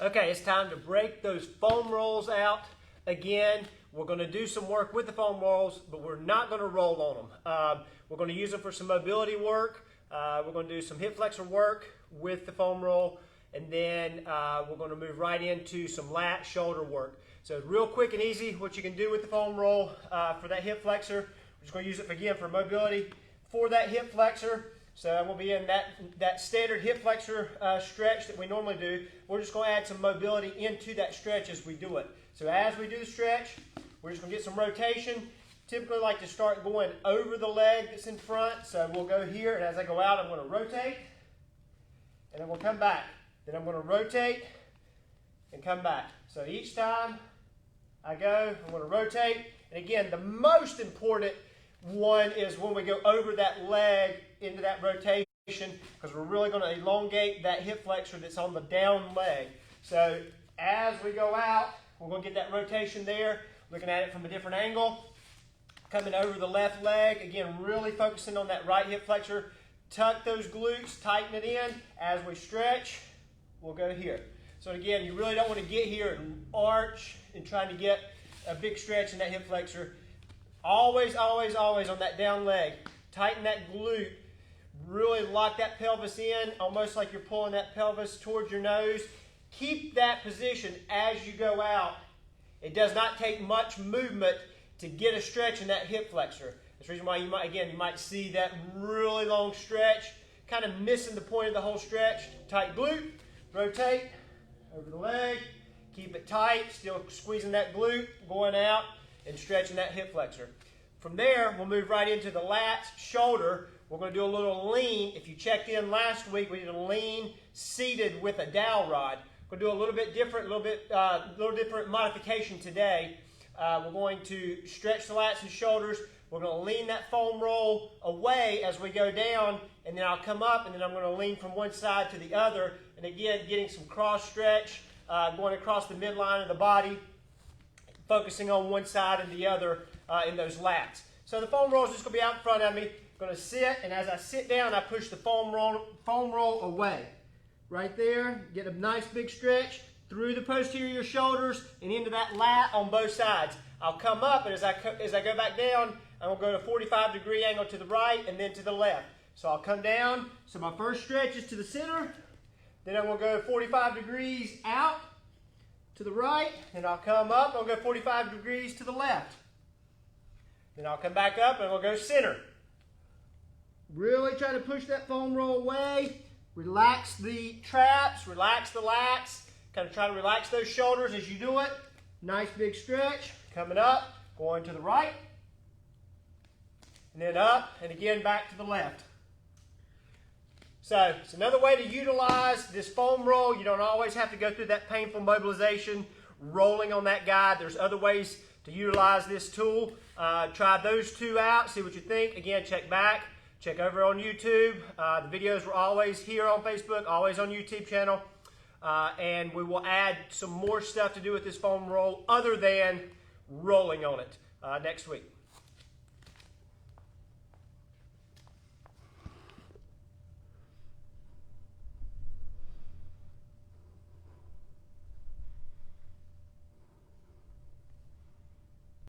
Okay, it's time to break those foam rolls out. Again, we're going to do some work with the foam rolls, but we're not going to roll on them. We're going to use them for some mobility work. We're going to do some hip flexor work with the foam roll, and then we're going to move right into some lat shoulder work. So real quick and easy, what you can do with the foam roll for that hip flexor. We're just going to use it again for mobility for that hip flexor. So we'll be in that standard hip flexor stretch that we normally do. We're just going to add some mobility into that stretch as we do it. So as we do the stretch, we're just going to get some rotation. Typically like to start going over the leg that's in front. So we'll go here, and as I go out, I'm going to rotate, and then we'll come back. Then I'm going to rotate and come back. So each time I go, I'm going to rotate. And again, the most important one is when we go over that leg into that rotation, because we're really going to elongate that hip flexor that's on the down leg. So as we go out, we're going to get that rotation there, looking at it from a different angle, coming over the left leg. Again, really focusing on that right hip flexor. Tuck those glutes, tighten it in. As we stretch, we'll go here. So again, you really don't want to get here and arch and trying to get a big stretch in that hip flexor. Always, always, always on that down leg. Tighten that glute. Really lock that pelvis in, almost like you're pulling that pelvis towards your nose. Keep that position as you go out. It does not take much movement to get a stretch in that hip flexor. That's the reason why you might see that really long stretch, kind of missing the point of the whole stretch. Tight glute, rotate over the leg, keep it tight, still squeezing that glute, going out and stretching that hip flexor. From there, we'll move right into the lats, shoulder. We're going to do a little lean. If you checked in last week, we did a lean seated with a dowel rod. We're going to do a little bit different, little different modification today. We're going to stretch the lats and shoulders. We're going to lean that foam roll away as we go down, and then I'll come up, and then I'm going to lean from one side to the other. And again, getting some cross stretch, going across the midline of the body, focusing on one side and the other in those lats. So the foam roll is just going to be out in front of me. I'm going to sit, and as I sit down, I push the foam roll away. Right there, get a nice big stretch through the posterior shoulders and into that lat on both sides. I'll come up, and as I go back down, I'm going to go to a 45-degree angle to the right and then to the left. So I'll come down. So my first stretch is to the center. Then I'm going to go 45 degrees out to the right. Then I'll come up. I'll go 45 degrees to the left. Then I'll come back up, and we'll go center. Really try to push that foam roll away. Relax the traps, relax the lats. Kind of try to relax those shoulders as you do it. Nice big stretch. Coming up, going to the right. And then up, and again back to the left. So it's another way to utilize this foam roll. You don't always have to go through that painful mobilization, rolling on that guide. There's other ways to utilize this tool. Try those two out, see what you think. Again, check back. Check over on YouTube. The videos were always here on Facebook, always on YouTube channel. And we will add some more stuff to do with this foam roll other than rolling on it next week.